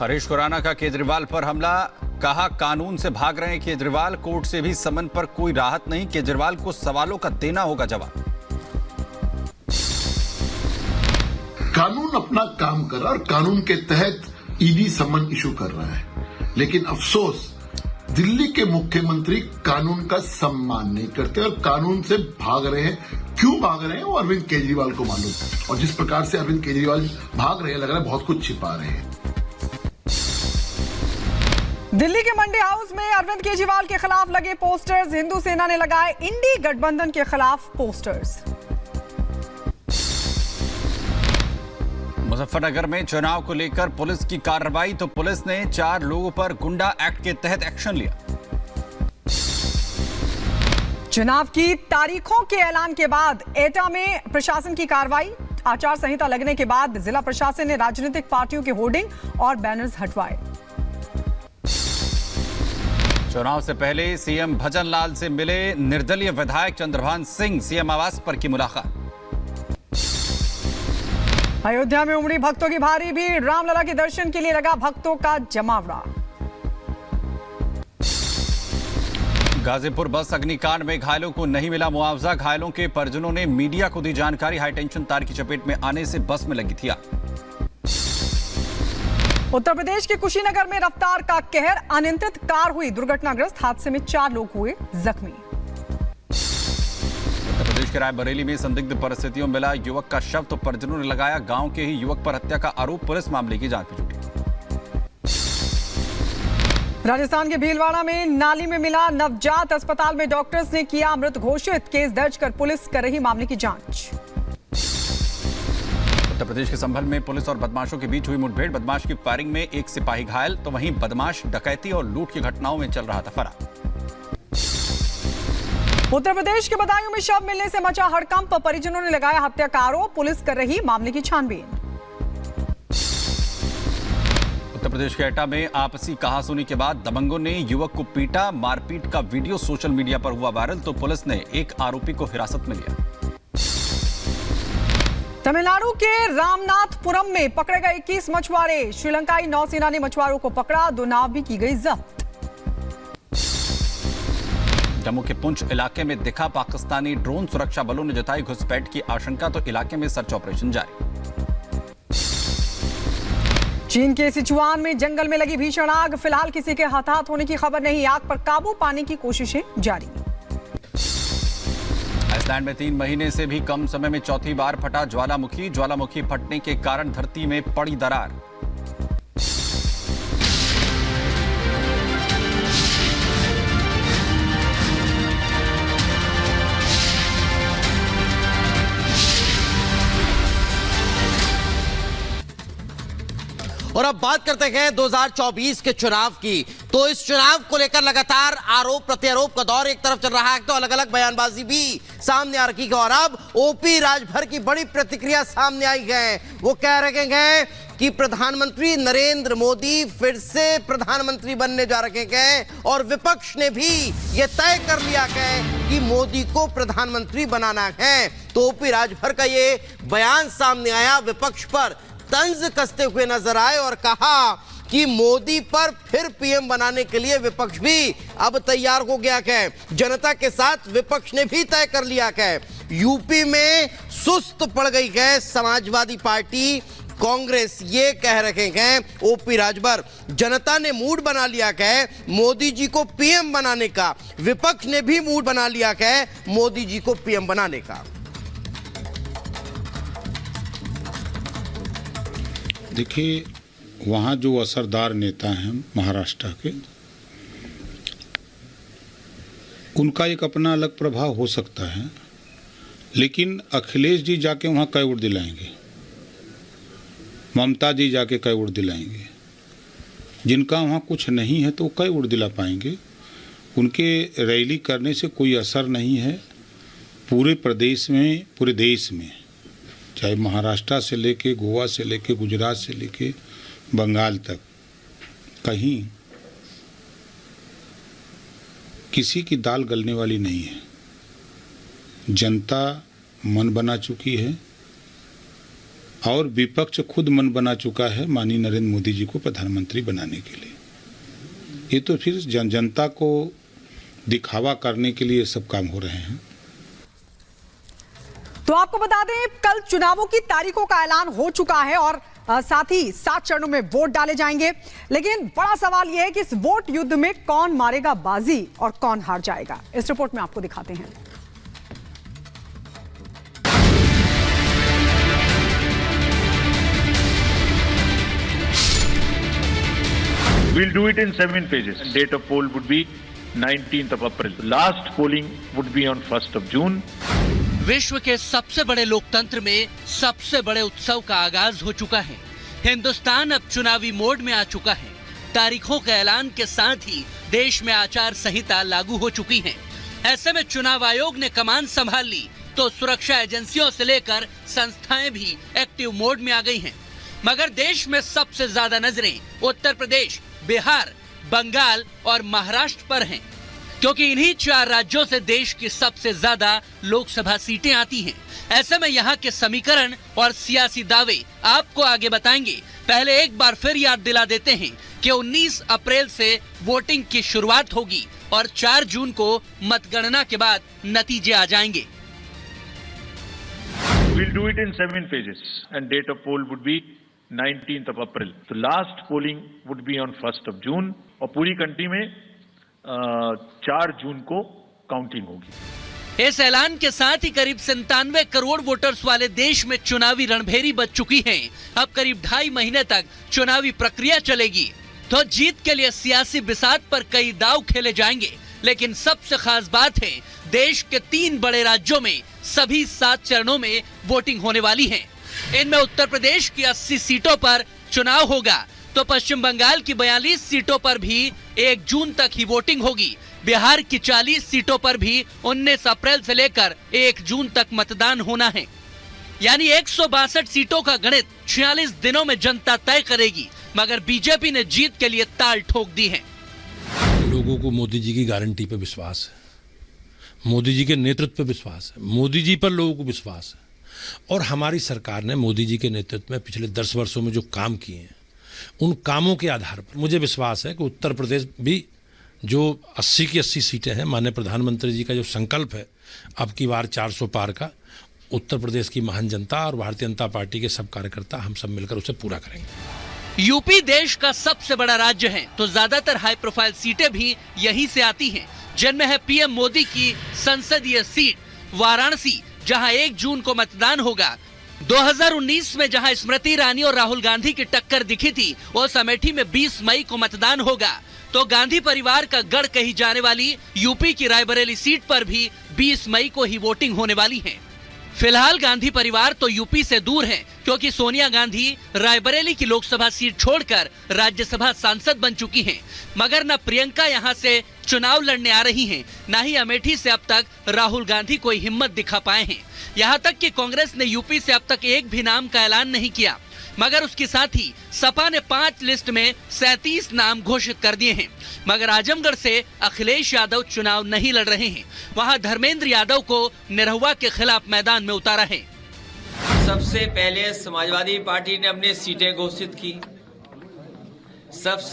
हरीश खुराना का केजरीवाल पर हमला, कहा कानून से भाग रहे हैं केजरीवाल, कोर्ट से भी समन पर कोई राहत नहीं, केजरीवाल को सवालों का देना होगा जवाब। कानून अपना काम कर रहा है और कानून के तहत ईडी समन इशू कर रहा है, लेकिन अफसोस दिल्ली के मुख्यमंत्री कानून का सम्मान नहीं करते और कानून से भाग रहे हैं। क्यों भाग रहे हैं वो अरविंद केजरीवाल को मालूम, और जिस प्रकार से अरविंद केजरीवाल भाग रहे हैं लग रहा है बहुत कुछ छिपा रहे हैं। दिल्ली के मंडी हाउस में अरविंद केजरीवाल के खिलाफ लगे पोस्टर्स, हिंदू सेना ने लगाए इंडी गठबंधन के खिलाफ पोस्टर्स। मुजफ्फरनगर में चुनाव को लेकर पुलिस की कार्रवाई, तो पुलिस ने 4 लोगों पर गुंडा एक्ट के तहत एक्शन लिया। चुनाव की तारीखों के ऐलान के बाद एटा में प्रशासन की कार्रवाई, आचार संहिता लगने के बाद जिला प्रशासन ने राजनीतिक पार्टियों के होर्डिंग और बैनर्स हटवाए। चुनाव से पहले सीएम भजन लाल से मिले निर्दलीय विधायक चंद्रभान सिंह, सीएम आवास पर की मुलाकात। अयोध्या में उमड़ी भक्तों की भारी भीड़, रामलला के दर्शन के लिए लगा भक्तों का जमावड़ा। गाजीपुर बस अग्निकांड में घायलों को नहीं मिला मुआवजा, घायलों के परिजनों ने मीडिया को दी जानकारी, हाईटेंशन तार की चपेट में आने से बस में लगी थी आग। उत्तर प्रदेश के कुशीनगर में रफ्तार का कहर, अनियंत्रित कार हुई दुर्घटनाग्रस्त, हादसे में 4 लोग हुए जख्मी। उत्तर प्रदेश के रायबरेली में संदिग्ध परिस्थितियों में मिला युवक का शव, तो परिजनों ने लगाया गांव के ही युवक पर हत्या का आरोप, पुलिस मामले की जांच में जुटी। राजस्थान के भीलवाड़ा में नाली में मिला नवजात, अस्पताल में डॉक्टर्स ने किया मृत घोषित, केस दर्ज कर पुलिस कर रही मामले की जांच। उत्तर प्रदेश के संभल में पुलिस और बदमाशों के बीच हुई मुठभेड़, बदमाश की फायरिंग में एक सिपाही घायल, तो वहीं बदमाश डकैती और लूट की घटनाओं में चल रहा था फरार। उत्तर प्रदेश के बदायूं में शव मिलने से मचा हड़कंप, परिजनों ने लगाया हत्या का आरोप, पुलिस कर रही मामले की छानबीन। उत्तर प्रदेश के एटा में आपसी कहासुनी के बाद दबंगों ने युवक को पीटा, मारपीट का वीडियो सोशल मीडिया पर हुआ वायरल, तो पुलिस ने एक आरोपी को हिरासत में लिया। तमिलनाडु के रामनाथपुरम में पकड़े गए 21 मछुआरे, श्रीलंकाई नौसेना ने मछुआरों को पकड़ा, 2 नाव भी की गई जब्त। जम्मू के पुंछ इलाके में दिखा पाकिस्तानी ड्रोन, सुरक्षा बलों ने जताई घुसपैठ की आशंका, तो इलाके में सर्च ऑपरेशन जारी। चीन के सिचुआन में जंगल में लगी भीषण आग, फिलहाल किसी के हताहत होने की खबर नहीं, आग पर काबू पाने की कोशिशें जारी। आइसलैंड में 3 महीने से भी कम समय में चौथी बार फटा ज्वालामुखी, ज्वालामुखी फटने के कारण धरती में पड़ी दरार। और अब बात करते हैं 2024 के चुनाव की। तो इस चुनाव को लेकर लगातार आरोप प्रत्यारोप का दौर एक तरफ चल रहा है, तो अलग अलग बयानबाजी भी सामने आ रही है। और अब ओपी राजभर की बड़ी प्रतिक्रिया सामने आई है। वो कह रहे हैं कि प्रधानमंत्री नरेंद्र मोदी फिर से प्रधानमंत्री बनने जा रहे हैं, और विपक्ष ने भी ये तय कर लिया है कि मोदी को प्रधानमंत्री बनाना है। तो ओपी राजभर का ये बयान सामने आया, विपक्ष पर तंज कसते हुए नजर आए और कहा कि मोदी पर फिर पीएम बनाने के लिए विपक्ष भी अब तैयार हो गया है। जनता के साथ विपक्ष ने भी तय कर लिया है। यूपी में सुस्त पड़ गई है समाजवादी पार्टी, कांग्रेस, ये कह रहे हैं ओपी राजभर। जनता ने मूड बना लिया है मोदी जी को पीएम बनाने का, विपक्ष ने भी मूड बना लिया है मोदी जी को पीएम बनाने का। देखिए, वहाँ जो असरदार नेता हैं महाराष्ट्र के, उनका एक अपना अलग प्रभाव हो सकता है, लेकिन अखिलेश जी जाके वहाँ कै वोट दिलाएंगे, ममता जी जाके कै वोट दिलाएंगे, जिनका वहाँ कुछ नहीं है तो कै वोट दिला पाएंगे। उनके रैली करने से कोई असर नहीं है। पूरे प्रदेश में, पूरे देश में, चाहे महाराष्ट्र से लेके, गोवा से लेके, गुजरात से लेके बंगाल तक, कहीं किसी की दाल गलने वाली नहीं है। जनता मन बना चुकी है। और विपक्ष खुद मन बना चुका है माननीय नरेंद्र मोदी जी को प्रधानमंत्री बनाने के लिए। ये तो फिर जनता को दिखावा करने के लिए सब काम हो रहे हैं। तो आपको बता दें, कल चुनावों की तारीखों का ऐलान हो चुका है और साथ ही 7 चरणों में वोट डाले जाएंगे। लेकिन बड़ा सवाल यह है कि इस वोट युद्ध में कौन मारेगा बाजी और कौन हार जाएगा। इस रिपोर्ट में आपको दिखाते हैं। We'll do it in 7 phases. Date of poll would be 19th of April. Last polling would be on 1st of June. विश्व के सबसे बड़े लोकतंत्र में सबसे बड़े उत्सव का आगाज हो चुका है। हिंदुस्तान अब चुनावी मोड में आ चुका है। तारीखों के ऐलान के साथ ही देश में आचार संहिता लागू हो चुकी है। ऐसे में चुनाव आयोग ने कमान संभाल ली तो सुरक्षा एजेंसियों से लेकर संस्थाएं भी एक्टिव मोड में आ गई हैं। मगर देश में सबसे ज्यादा नजरें उत्तर प्रदेश, बिहार, बंगाल और महाराष्ट्र पर हैं, क्योंकि इन्हीं 4 राज्यों से देश की सबसे ज्यादा लोकसभा सीटें आती हैं। ऐसे में यहाँ के समीकरण और सियासी दावे आपको आगे बताएंगे। पहले एक बार फिर याद दिला देते हैं कि 19 अप्रैल से वोटिंग की शुरुआत होगी और 4 जून को मतगणना के बाद नतीजे आ जाएंगे। We'll do it in 7 phases and date of poll would be 19th of April. So last polling would be on 1st of June और पूरी कंट्री में 4 जून को काउंटिंग होगी। इस ऐलान के साथ ही करीब 97 करोड़ वोटर्स वाले देश में चुनावी रणभेरी बज चुकी है। अब करीब 2.5 महीने तक चुनावी प्रक्रिया चलेगी। तो जीत के लिए सियासी बिसात पर कई दांव खेले जाएंगे। लेकिन सबसे खास बात है, देश के 3 बड़े राज्यों में सभी 7 चरणों में वोटिंग होने वाली है। इनमें उत्तर प्रदेश की 80 सीटों पर चुनाव होगा तो पश्चिम बंगाल की 42 सीटोट पर भी 1 जून तक ही वोटिंग होगी। बिहार की 40 सीटों पर भी 19 अप्रैल से लेकर 1 जून तक मतदान होना है। यानी 162 सीटों का गणित 46 दिनों में जनता तय करेगी। मगर बीजेपी ने जीत के लिए ताल ठोक दी है। लोगों को मोदी जी की गारंटी पे विश्वास है, मोदी जी के नेतृत्व पे विश्वास है, मोदी जी पर लोगों को विश्वास है। और हमारी सरकार ने मोदी जी के नेतृत्व में पिछले 10 वर्षों में जो काम किए हैं, उन कामों के आधार पर मुझे विश्वास है कि उत्तर प्रदेश भी जो 80 की 80 सीटें हैं, माननीय प्रधानमंत्री जी का जो संकल्प है अब की बार 400 पार का, उत्तर प्रदेश की महान जनता और भारतीय जनता पार्टी के सब कार्यकर्ता हम सब मिलकर उसे पूरा करेंगे। यूपी देश का सबसे बड़ा राज्य है तो ज्यादातर हाई प्रोफाइल सीटें भी यहीं से आती हैं, जिनमें है पीएम मोदी की संसदीय सीट वाराणसी, जहां 1 जून को मतदान होगा। 2019 में जहां स्मृति ईरानी और राहुल गांधी की टक्कर दिखी थी, उस अमेठी में 20 मई को मतदान होगा। तो गांधी परिवार का गढ़ कही जाने वाली यूपी की रायबरेली सीट पर भी 20 मई को ही वोटिंग होने वाली है। फिलहाल गांधी परिवार तो यूपी से दूर है, क्योंकि सोनिया गांधी रायबरेली की लोकसभा सीट छोड़कर राज्यसभा सांसद बन चुकी हैं। मगर न प्रियंका यहां से चुनाव लड़ने आ रही हैं, न ही अमेठी से अब तक राहुल गांधी कोई हिम्मत दिखा पाए हैं। यहां तक कि कांग्रेस ने यूपी से अब तक एक भी नाम का ऐलान नहीं किया। मगर उसके साथ ही सपा ने 5 लिस्ट में 37 नाम घोषित कर दिए हैं। मगर आजमगढ़ से अखिलेश यादव चुनाव नहीं लड़ रहे हैं। वहां धर्मेंद्र यादव को निरहुआ के खिलाफ मैदान में उतारा है। सबसे पहले समाजवादी पार्टी ने अपनी सीटें घोषित की। सबसे